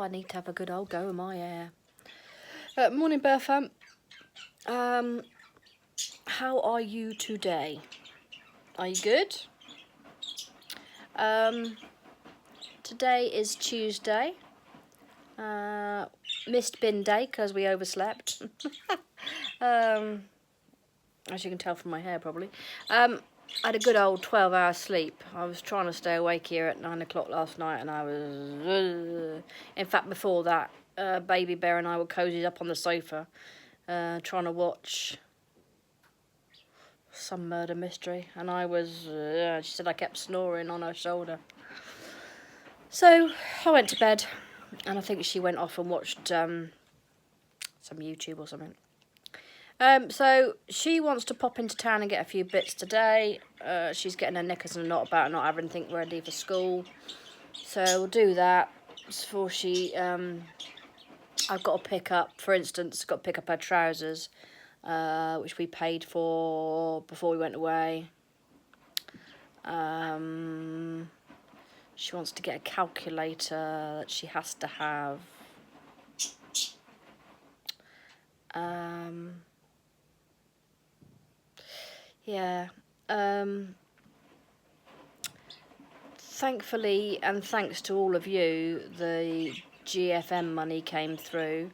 I need to have a good old go with my hair. Morning, Bertha. How are you today? Are you good? Today is Tuesday. Missed bin day because we overslept. As you can tell from my hair, probably. I had a good old 12-hour sleep. I was trying to stay awake here at 9 o'clock last night, and I was... In fact, before that, Baby Bear and I were cozied up on the sofa, trying to watch some murder mystery, and I was... she said I kept snoring on her shoulder. So, I went to bed, and I think she went off and watched some YouTube or something. So she wants to pop into town and get a few bits today. She's getting her knickers in a knot about not having anything ready for school. So we'll do that before she... I've got to pick up, for instance, got to pick up her trousers, which we paid for before we went away. She wants to get a calculator that she has to have. Yeah. Thankfully, and thanks to all of you, the GFM money came through.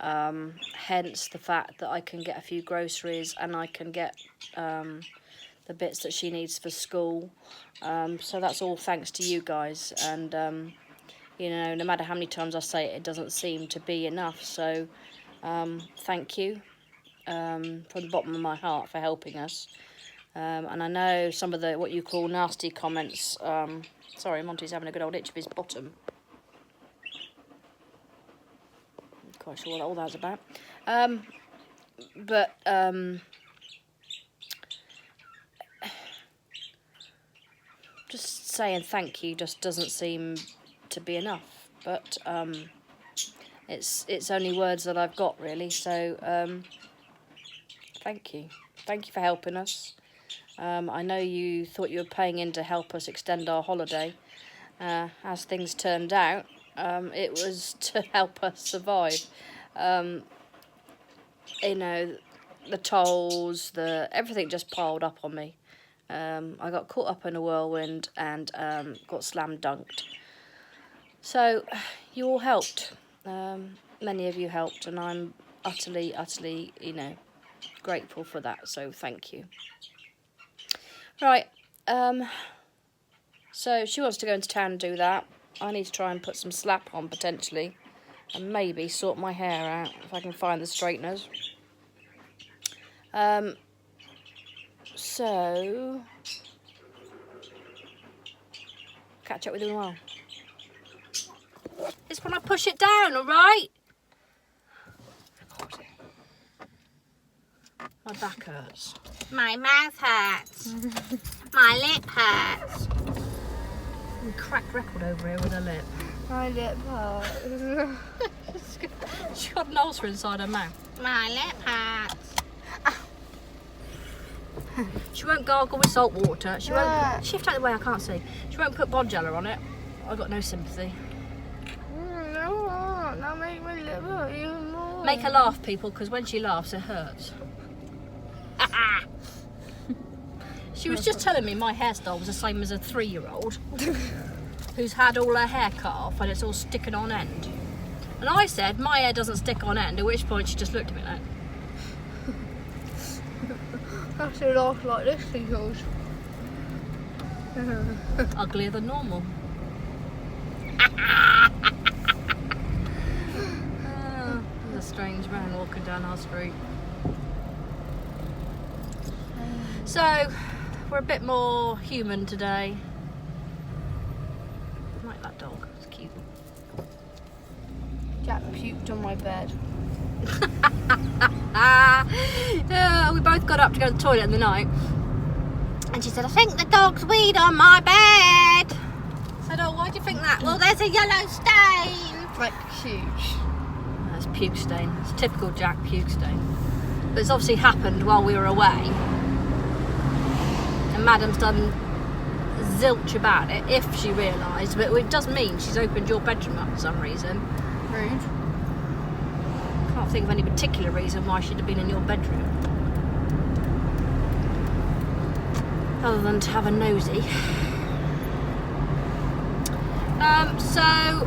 Hence the fact that I can get a few groceries and I can get the bits that she needs for school. So that's all thanks to you guys. And, you know, no matter how many times I say it, it doesn't seem to be enough. So thank you. From the bottom of my heart for helping us. And I know some of the what you call nasty comments. Sorry, Monty's having a good old itch of his bottom. Not quite sure what all that's about. But just saying thank you just doesn't seem to be enough. But it's only words that I've got really. So thank you. Thank you for helping us. I know you thought you were paying in to help us extend our holiday. As things turned out, it was to help us survive. You know, the tolls, everything just piled up on me. I got caught up in a whirlwind and got slam dunked. So you all helped. Many of you helped, and I'm utterly, you know, grateful for that. So thank you. Right, so she wants to go into town and do that. I need to try and put some slap on, potentially, and maybe sort my hair out, if I can find the straighteners. So, catch up with you in a while. It's when I push it down, alright? My back hurts. My mouth hurts. My lip hurts. We cracked record over here with her lip. My lip hurts. She got an ulcer inside her mouth. My lip hurts. She won't gargle with salt water. She won't. Shift out of the way, I can't see. She won't put Bodgella on it. I've got no sympathy. No, now make my lip hurt even more. Make her laugh, people, because when she laughs, it hurts. She was just telling me my hairstyle was the same as a 3-year-old who's had all her hair cut off and it's all sticking on end. And I said, my hair doesn't stick on end, at which point she just looked at me like... I should laugh like this, he goes. Uglier than normal. There's a strange man walking down our street. So, we're a bit more human today. I like that dog, it's cute. Jack puked on my bed. We both got up to go to the toilet in the night. And she said, I think the dog's weed on my bed. I said, oh, why do you think that? Well, there's a yellow stain. Like huge. That's puke stain. It's typical Jack puke stain. But it's obviously happened while we were away. And Madam's done zilch about it if she realised, but it does mean she's opened your bedroom up for some reason. Rude. Can't think of any particular reason why she'd have been in your bedroom. Other than to have a nosy. So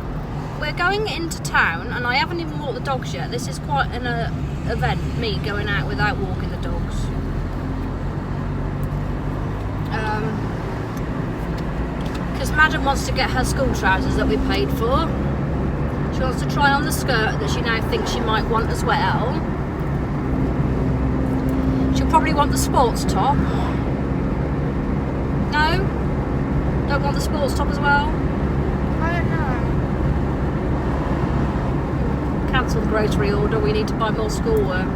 we're going into town, and I haven't even walked the dogs yet. This is quite an event, me going out without walking the dogs. Because Madam wants to get her school trousers that we paid for. She wants to try on the skirt that she now thinks she might want as well. She'll probably want the sports top. No? Don't want the sports top as well? I don't know. Cancel the grocery order, we need to buy more schoolwork.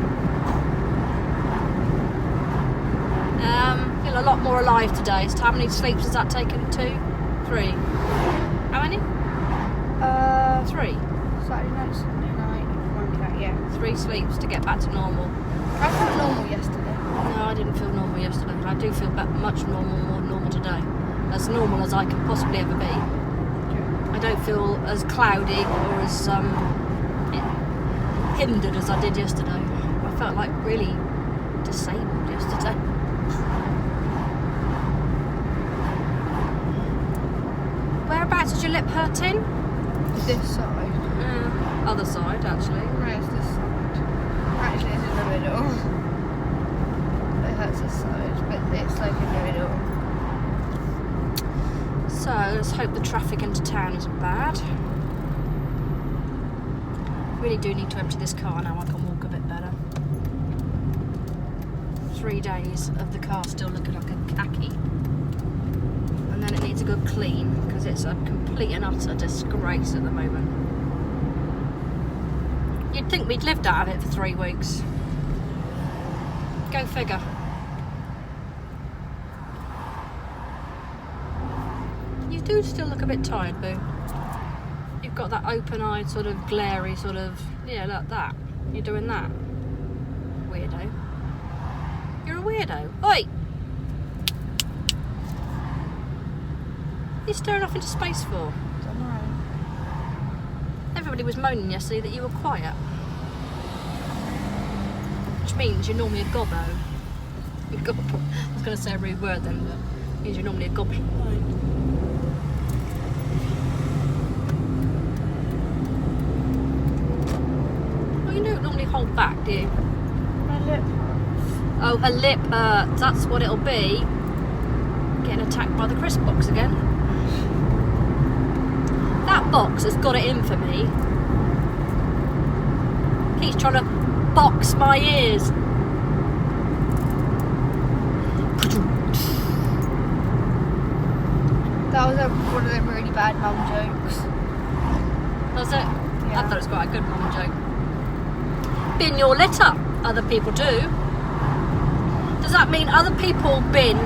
Feel a lot more alive today. So how many sleeps has that taken? 2? 3? How many? 3. Saturday night, Sunday night, Monday, yeah. 3 sleeps to get back to normal. I felt normal yesterday. No, I didn't feel normal yesterday, but I do feel much more normal today. As normal as I can possibly ever be. I don't feel as cloudy or as hindered as I did yesterday. I felt like really disabled yesterday. Whereabouts is your lip hurting? This side. Other side, actually. No, it's this side. Actually, it's in the middle. It hurts this side, but it's like in the middle. So let's hope the traffic into town isn't bad. Really do need to empty this car now. I can walk a bit better. 3 days of the car still looking like a khaki. And then it needs a good clean because it's a complete and utter disgrace at the moment. You'd think we'd lived out of it for 3 weeks. Go figure. You do still look a bit tired, Boo. You've got that open-eyed, sort of glary, sort of, yeah, like that. You're doing that. Weirdo. You're a weirdo. Oi! What are you staring off into space for? Don't know. Everybody was moaning yesterday that you were quiet. Which means you're normally a gobbo. I was going to say a rude word then, but it means you're normally a gobbo. Well, you don't normally hold back, do you? My lip hurts. Oh, her lip hurts. That's what it'll be. Getting attacked by the crisp box again. That box has got it in for me. He's trying to box my ears. That was one of them really bad mum jokes. Was it? Yeah. I thought it was quite a good mum joke. Bin your litter. Other people do. Does that mean other people bin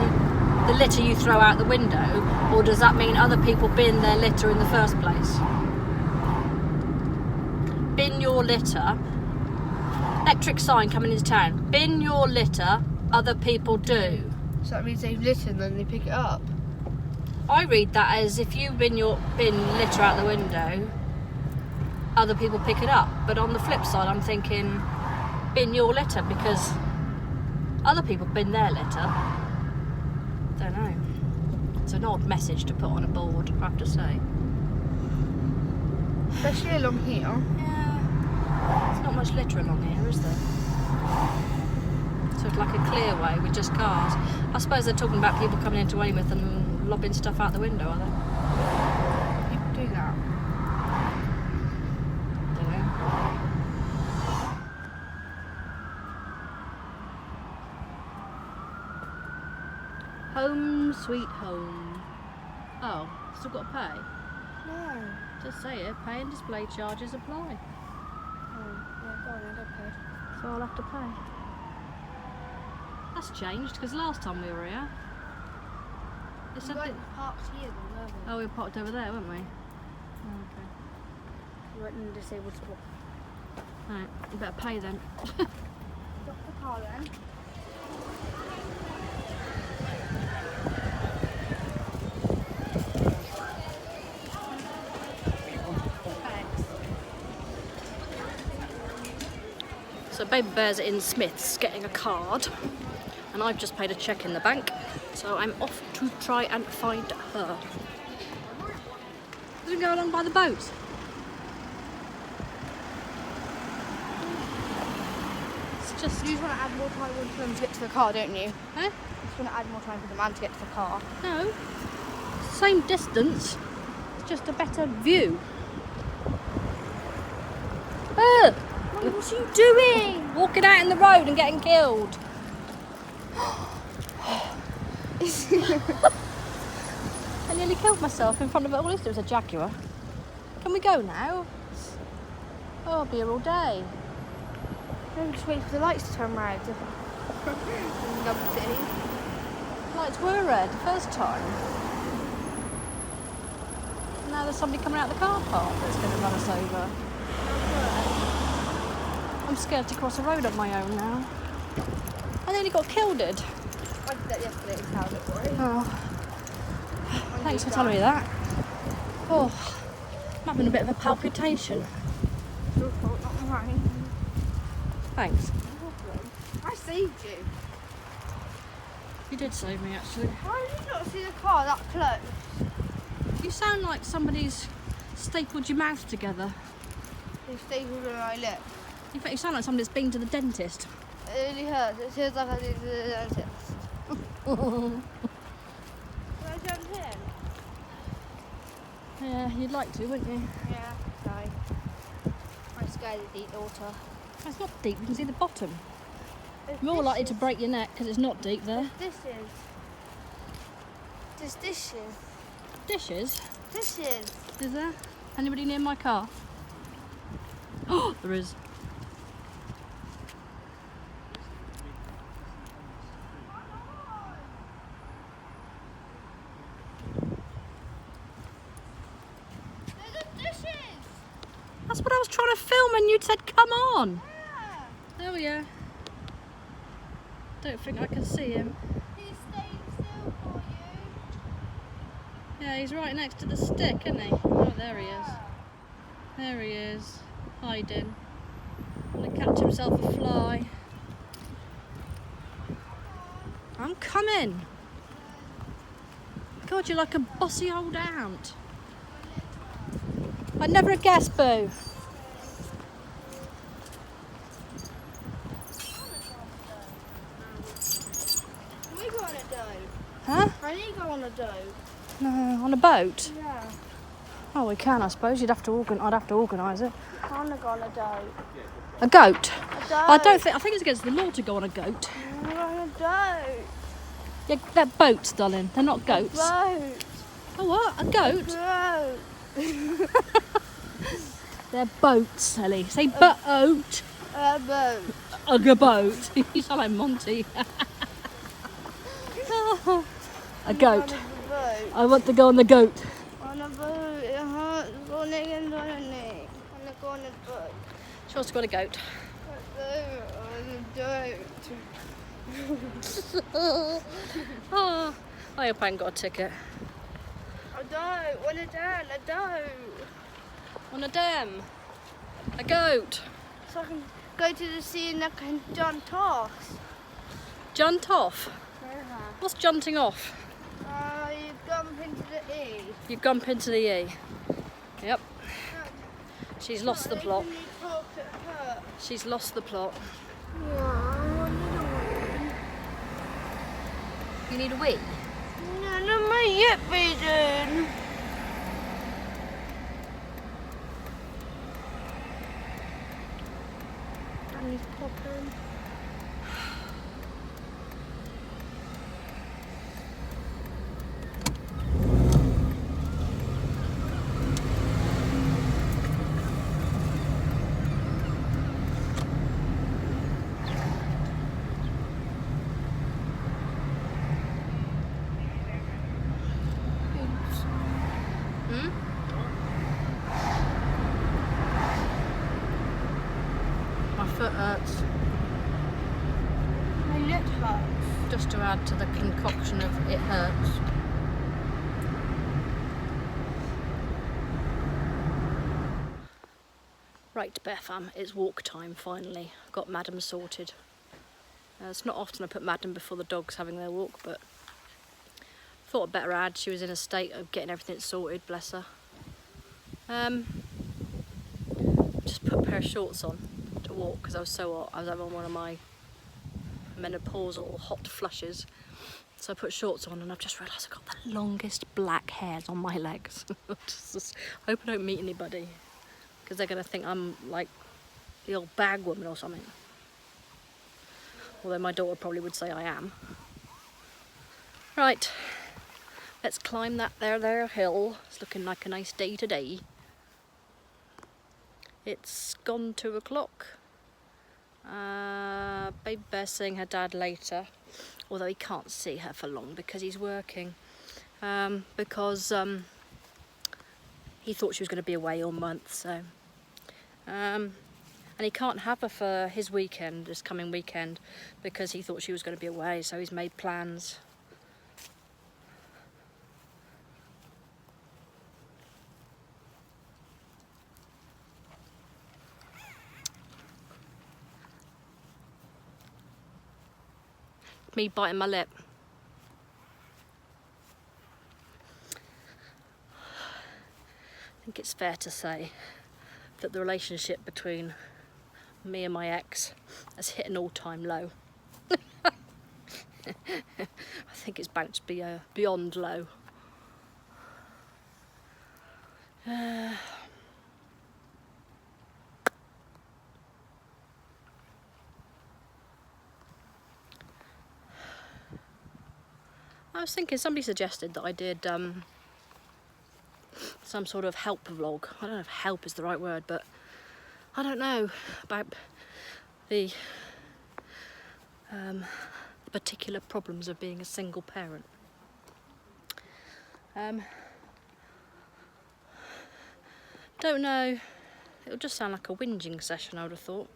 the litter you throw out the window, or does that mean other people bin their litter in the first place? Bin your litter. Electric sign coming into town. Bin your litter. Other people do. So that means they've litter and then they pick it up. I read that as if you bin litter out the window, other people pick it up. But on the flip side, I'm thinking bin your litter because other people bin their litter. Don't know. It's an odd message to put on a board, I have to say. Especially along here. Yeah. There's not much litter along here, is there? So it's like a clear way with just cars. I suppose they're talking about people coming into Weymouth and lobbing stuff out the window, are they? People do that. Don't know. Home sweet home. Oh, still got to pay? No. Just say it. Pay and display charges apply. Oh, yeah, go on, I don't pay. So I'll have to pay. That's changed because last time we were here, they said that. Parked here then, weren't we? Oh, we were parked over there, weren't we? Oh, okay. We went in the disabled spot. Right, you better pay then. Stop the car then. Baby Bear's in Smith's getting a card, and I've just paid a cheque in the bank, so I'm off to try and find her. Doesn't go along by the boat. It's just... You just want to add more time for them to get to the car, don't you? Huh? You just want to add more time for the man to get to the car. No. Same distance. It's just a better view. Oh! Mum, what are you doing? Walking out in the road and getting killed. I nearly killed myself in front of it. Well, at least it was a Jaguar. Can we go now? Oh, I'll be here all day. I'm just waiting for the lights to turn round. Numpty. Lights were red the first time. Now there's somebody coming out of the car park that's going to run us over. I'm scared to cross a road on my own now. I nearly got killed. I did that yesterday in town, don't worry. Oh. Thanks for telling me that. Oh, I'm having a bit of a palpitation. Your fault, not mine. Thanks. I saved you. You did save me, actually. Why did you not see the car that close? You sound like somebody's stapled your mouth together. They stapled on my lip. In fact, you sound like somebody's been to the dentist. It really hurts. It feels like I did the dentist. Can I jump in? Yeah, you'd like to, wouldn't you? Yeah, sorry. I'm scared of deep water. It's not deep, you can see the bottom. There's More likely to dishes. break your neck because it's not deep there. There's dishes. There's dishes. Dishes? Dishes. Is there? Anybody near my car? Oh, there is. There's the dishes. That's what I was trying to film and you said come on. Yeah. Oh yeah. Don't think I can see him. He's staying still for you. Yeah, he's right next to the stick, isn't he? Oh, there he is. There he is, hiding. Gonna catch himself a fly. I'm coming. God, you're like a bossy old ant. I'd never have guessed, Boo. Can we go on a dough? Huh? I need to go on a dough. No, on a boat? Yeah. Oh, we can, I suppose. I'd have to organise it. I want to go on a dough. A goat? A dough. I think it's against the law to go on a goat. I want to go on a dough. Yeah, they're boats, darling. They're not goats. Boat. Oh, what? A goat? Boat. They're boats, Ellie. Say boat. A boat. A boat. You sound like Monty. A goat. On a boat. I want to go on the goat. On a boat. It hurts. On a neck. On a go on a boat. She wants to go on a goat. On a boat. Oh, I hope I ain't got a ticket. A dough. On a dough. A dough. On a dam. A goat. So I can go to the sea and I can jump off. Junt off. What's junting off? You jump into the E. You gump into the E. Yep. She's lost the plot. Making me talk at her. She's lost the plot. Yeah, I want to You need a wee? No, not my yet, Baden. And he's popping. Hmm? My foot hurts. My lip hurts. Just to add to the concoction of it hurts. Right, Betham, it's walk time finally. I've got Madam sorted. It's not often I put Madam before the dogs having their walk, but thought I'd better add. She was in a state of getting everything sorted, bless her. Just put a pair of shorts on to walk because I was so hot. I was having one of my menopausal hot flushes. So I put shorts on and I've just realised I've got the longest black hairs on my legs. Just hope I don't meet anybody because they're going to think I'm like the old bag woman or something. Although my daughter probably would say I am. Right, let's climb that there hill. It's looking like a nice day today. It's gone 2 o'clock. Baby Bear's seeing her dad later, although he can't see her for long because he's working. Because he thought she was going to be away all month, so and he can't have her for his weekend, this coming weekend, because he thought she was going to be away, so he's made plans. Me biting my lip. I think it's fair to say that the relationship between me and my ex has hit an all-time low. I think it's bound to be beyond low. I was thinking, somebody suggested that I did some sort of help vlog. I don't know if help is the right word, but I don't know about the particular problems of being a single parent. Don't know, it'll just sound like a whinging session, I would have thought.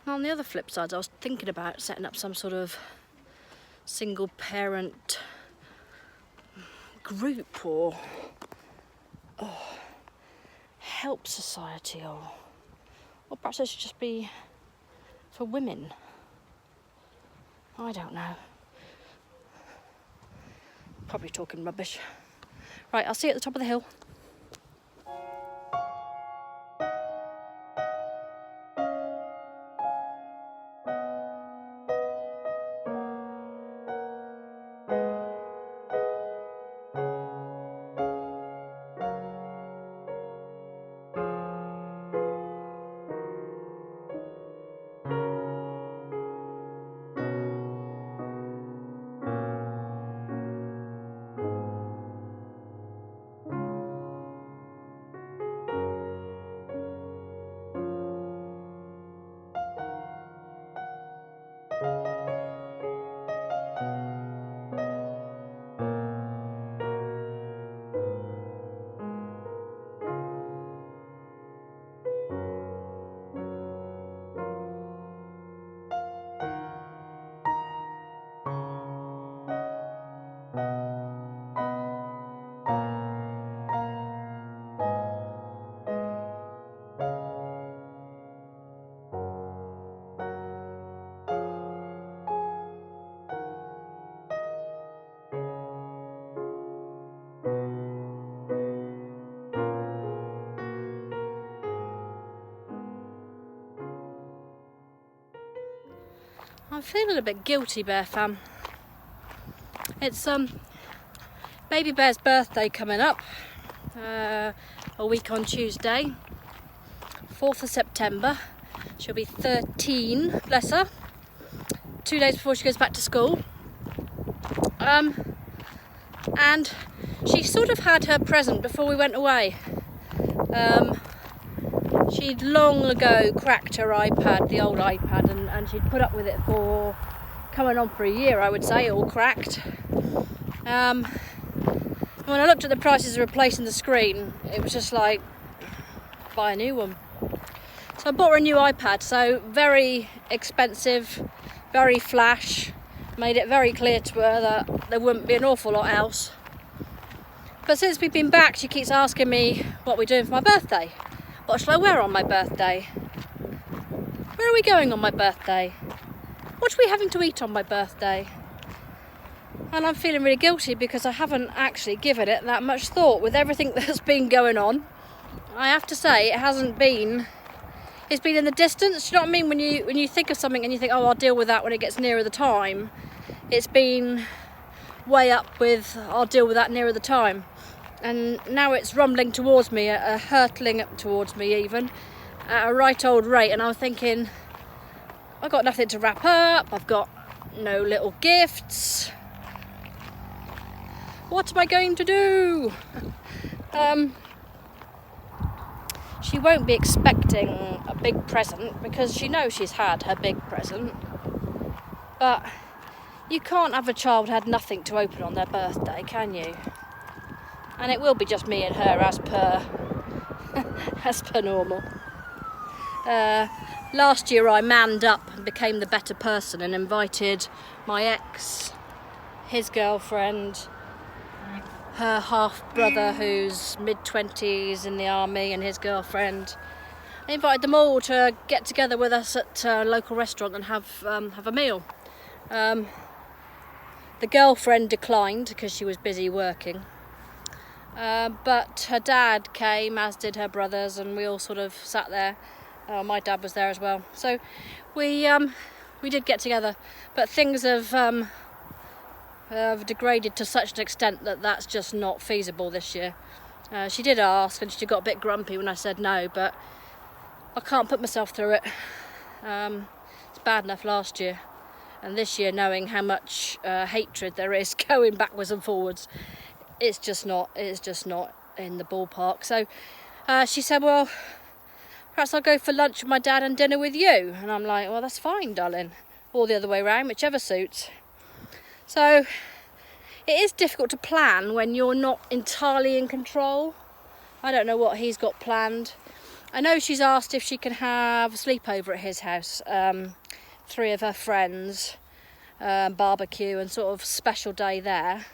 On the other flip side, I was thinking about setting up some sort of single parent group or help society, or perhaps it should just be for women. I don't know. Probably talking rubbish. Right, I'll see you at the top of the hill. I'm feeling a bit guilty, Bear Fam. It's Baby Bear's birthday coming up, a week on Tuesday, 4th of September. She'll be 13, bless her, 2 days before she goes back to school. And she sort of had her present before we went away. She'd long ago cracked her iPad, the old iPad, and she'd put up with it for coming on for a year, I would say, all cracked. When I looked at the prices of replacing the screen, it was just like, buy a new one. So I bought her a new iPad, so very expensive, very flash, made it very clear to her that there wouldn't be an awful lot else. But since we've been back, she keeps asking me what we're doing for my birthday. What shall I wear on my birthday? Where are we going on my birthday? What are we having to eat on my birthday? And I'm feeling really guilty because I haven't actually given it that much thought with everything that's been going on. I have to say, it's been in the distance. Do you know what I mean? When you think of something and you think, oh, I'll deal with that when it gets nearer the time. It's been way up with, I'll deal with that nearer the time. And now it's rumbling towards me, hurtling up towards me even, at a right old rate. And I'm thinking, I've got nothing to wrap up. I've got no little gifts. What am I going to do? She won't be expecting a big present because she knows she's had her big present. But you can't have a child who had nothing to open on their birthday, can you? And it will be just me and her as per normal. Last year I manned up and became the better person and invited my ex, his girlfriend, her half-brother who's mid-20s in the army, and his girlfriend. I invited them all to get together with us at a local restaurant and have a meal. The girlfriend declined because she was busy working. But her dad came, as did her brothers, and we all sort of sat there. My dad was there as well. So we did get together, but things have degraded to such an extent that that's just not feasible this year. She did ask, and she got a bit grumpy when I said no, but I can't put myself through it. It's bad enough last year, and this year, knowing how much hatred there is going backwards and forwards, it's just not in the ballpark. So she said, well, perhaps I'll go for lunch with my dad and dinner with you. And I'm like, well, that's fine, darling. Or the other way around, whichever suits. So it is difficult to plan when you're not entirely in control. I don't know what he's got planned. I know she's asked if she can have a sleepover at his house. 3 of her friends, barbecue and sort of special day there.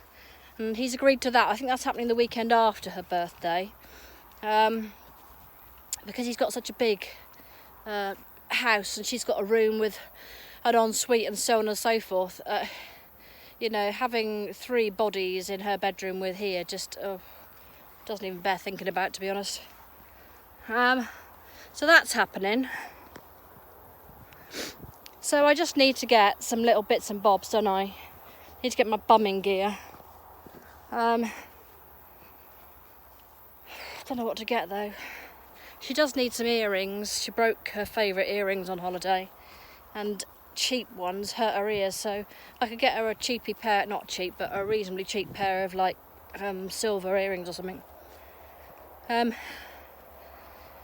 And he's agreed to that. I think that's happening the weekend after her birthday. Because he's got such a big house and she's got a room with an ensuite and so on and so forth. You know, having 3 bodies in her bedroom with here just doesn't even bear thinking about, to be honest. So that's happening. So I just need to get some little bits and bobs, don't I? Need to get my bumming gear. Don't know what to get though. She does need some earrings. She broke her favourite earrings on holiday, and cheap ones hurt her ears, so I could get her a cheapy pair, not cheap, but a reasonably cheap pair of like silver earrings or something.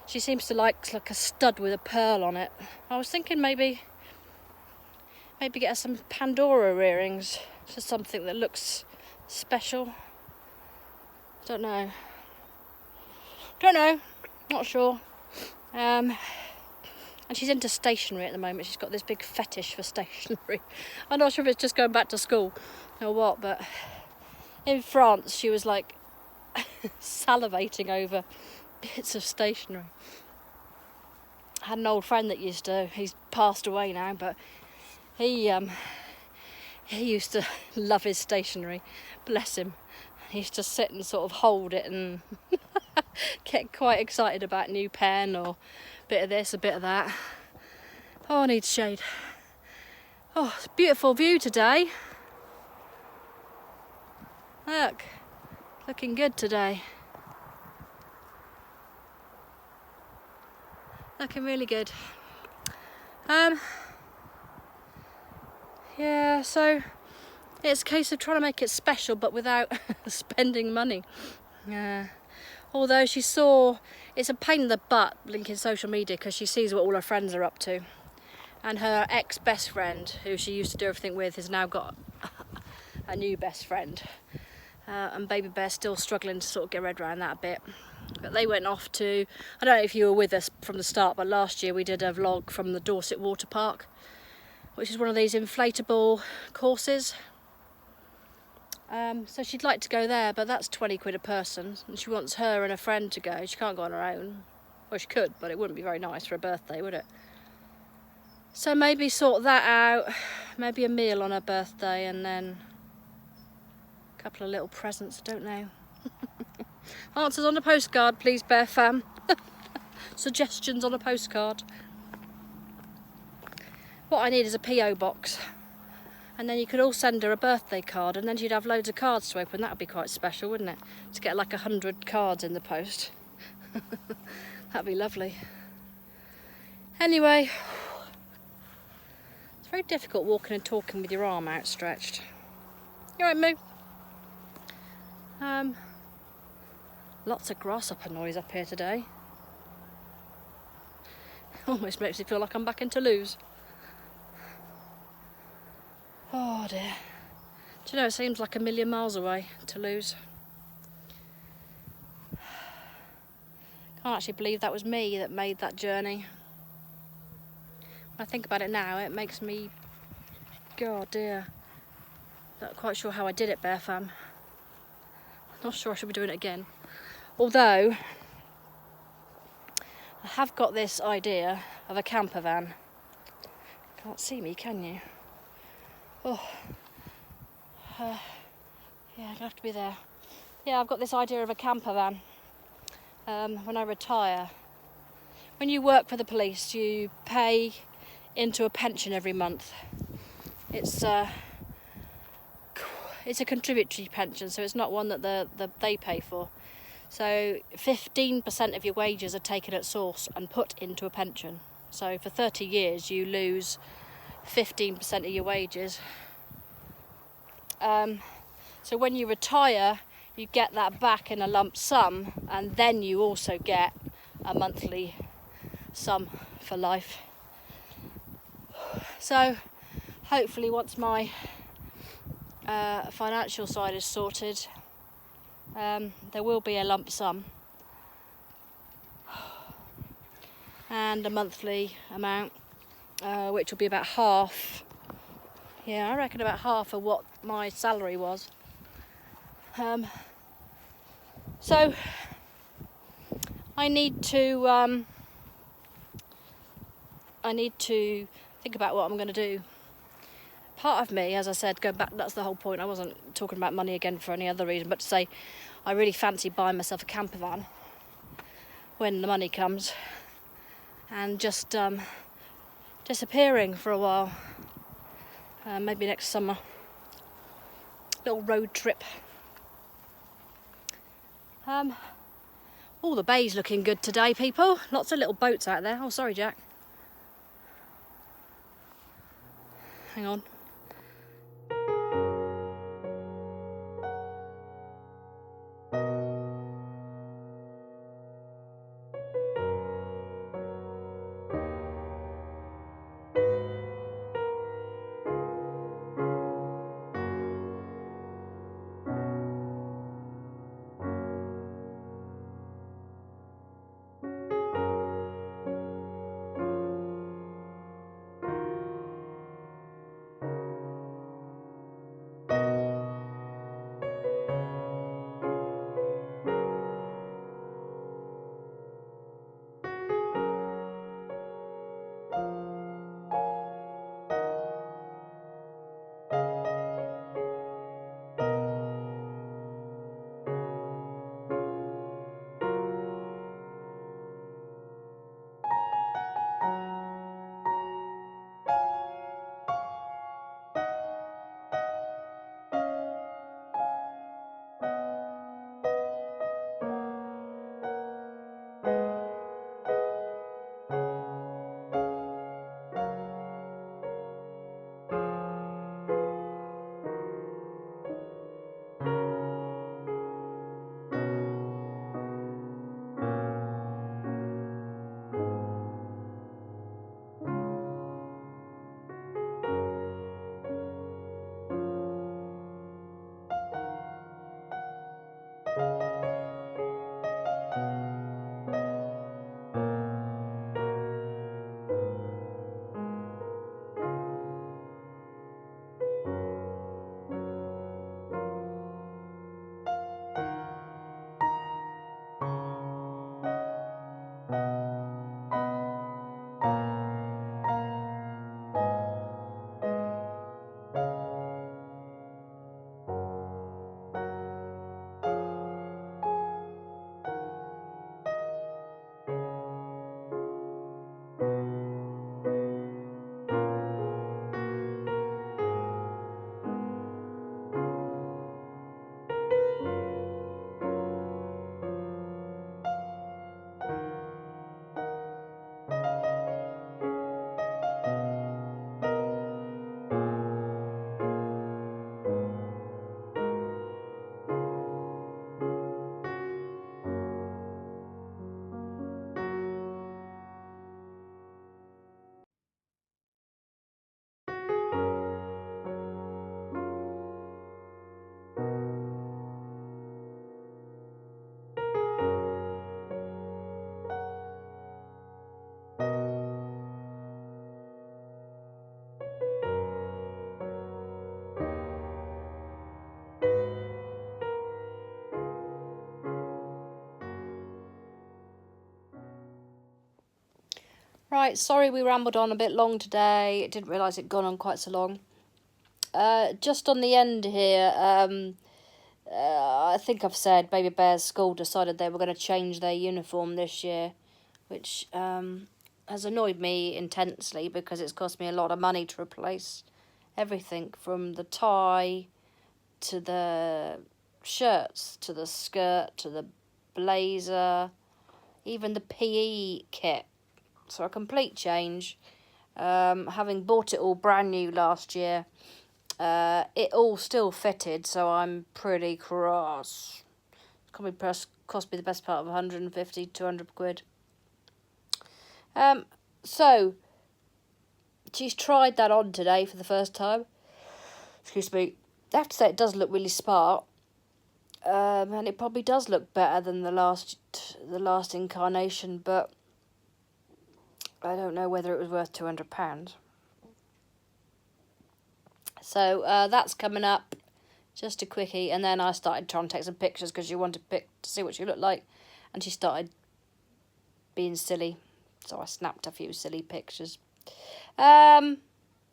She seems to like a stud with a pearl on it. I was thinking maybe get her some Pandora earrings, just something that looks special. Don't know, not sure. And she's into stationery at the moment. She's got this big fetish for stationery. I'm not sure if it's just going back to school or what, but in France she was like salivating over bits of stationery. I had an old friend that he's passed away now, but he used to love his stationery, bless him. He used to sit and sort of hold it and get quite excited about a new pen or a bit of this, a bit of that. Oh, I need shade. Oh, it's a beautiful view today. Look, looking good today. Looking really good. Yeah, so it's a case of trying to make it special but without spending money. Although she saw, it's a pain in the butt linking social media because she sees what all her friends are up to. And her ex-best friend, who she used to do everything with, has now got a new best friend. And Baby Bear's still struggling to sort of get her head around that a bit. But they went off to, I don't know if you were with us from the start, but last year we did a vlog from the Dorset Water Park, which is one of these inflatable courses. So she'd like to go there, but that's 20 quid a person, and she wants her and a friend to go. She can't go on her own. Well, she could, but it wouldn't be very nice for a birthday, would it? So maybe sort that out. Maybe a meal on her birthday, and then a couple of little presents, I don't know. Answers on a postcard, please, Bear Fam. Suggestions on a postcard. What I need is a P.O. box. And then you could all send her a birthday card, and then she'd have loads of cards to open. That would be quite special, wouldn't it? To get like 100 cards in the post. That'd be lovely. Anyway, it's very difficult walking and talking with your arm outstretched. You alright, Moo? Lots of grasshopper noise up here today. Almost makes me feel like I'm back in Toulouse. Oh dear. Do you know, it seems like a million miles away, Toulouse. Can't actually believe that was me that made that journey. When I think about it now, it makes me... God dear. Not quite sure how I did it, Bear Fam. Not sure I should be doing it again. Although, I have got this idea of a camper van. Can't see me, can you? Oh. Yeah, I'm gonna have to be there. Yeah, I've got this idea of a camper van. When I retire. When you work for the police, you pay into a pension every month. It's a contributory pension, so it's not one that they pay for. So 15% of your wages are taken at source and put into a pension. So for 30 years you lose 15% of your wages. So when you retire, you get that back in a lump sum, and then you also get a monthly sum for life. So hopefully once my financial side is sorted, there will be a lump sum and a monthly amount, which will be about half. Yeah, I reckon about half of what my salary was. So I need to think about what I'm going to do. Part of me, as I said, going back, that's the whole point. I wasn't talking about money again for any other reason, but to say I really fancy buying myself a camper van when the money comes, and just disappearing for a while. Maybe next summer. Little road trip. All the bay's looking good today, people. Lots of little boats out there. Oh, sorry, Jack. Hang on. Right, sorry we rambled on a bit long today. Didn't realise it'd gone on quite so long. Just on the end here, I think I've said Baby Bear's school decided they were going to change their uniform this year, which has annoyed me intensely because it's cost me a lot of money to replace everything from the tie to the shirts to the skirt to the blazer, even the PE kit. So a complete change. Having bought it all brand new last year, it all still fitted, so I'm pretty cross. It's probably cost me the best part of 150, 200 quid. So, she's tried that on today for the first time. Excuse me. I have to say it does look really smart. And it probably does look better than the last incarnation, but I don't know whether it was worth £200. So that's coming up, just a quickie. And then I started trying to take some pictures because she wanted to see what she looked like, and she started being silly. So I snapped a few silly pictures. And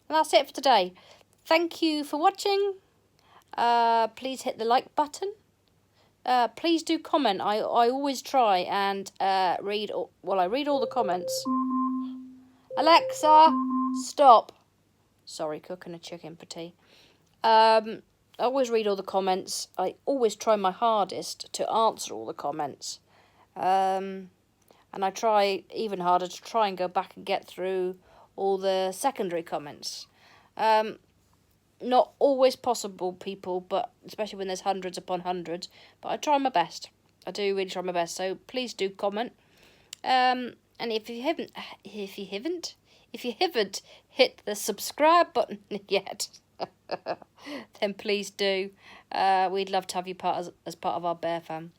that's it for today. Thank you for watching. Please hit the like button. Please do comment. I always try and read all the comments. Alexa, stop. Sorry, cooking a chicken for tea. I always read all the comments. I always try my hardest to answer all the comments. And I try even harder to try and go back and get through all the secondary comments. Not always possible, people, but especially when there's hundreds upon hundreds. But I try my best. I do really try my best. So please do comment. And if you haven't hit the subscribe button yet, then please do. We'd love to have you as part of our bear fam.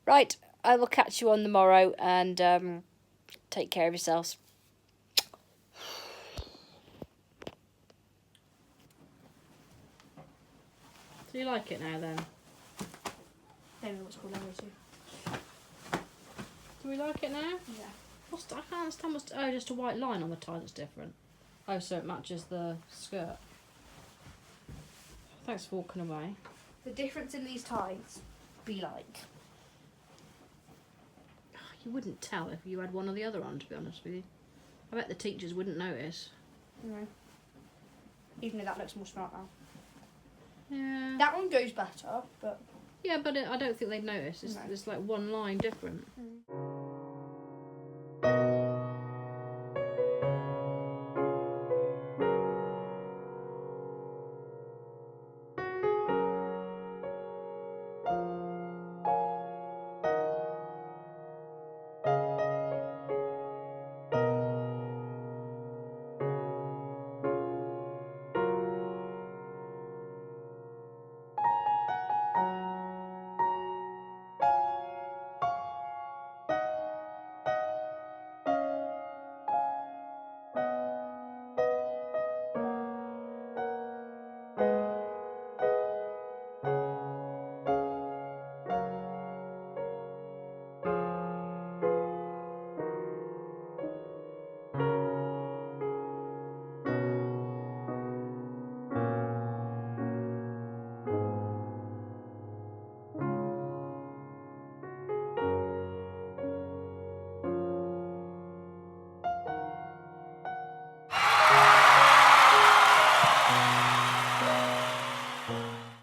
Right, I will catch you on the morrow, and take care of yourselves. Do you like it now then? I don't know what's called too. Do we like it now? Yeah. I can't understand what's... Oh, just a white line on the tie that's different. Oh, so it matches the skirt. Thanks for walking away. The difference in these ties be like. You wouldn't tell if you had one or the other on, to be honest with you. I bet the teachers wouldn't notice. No. Even though that looks more smart now. Yeah. That one goes better, but... Yeah, but I don't think they'd notice. It's like one line different. Mm.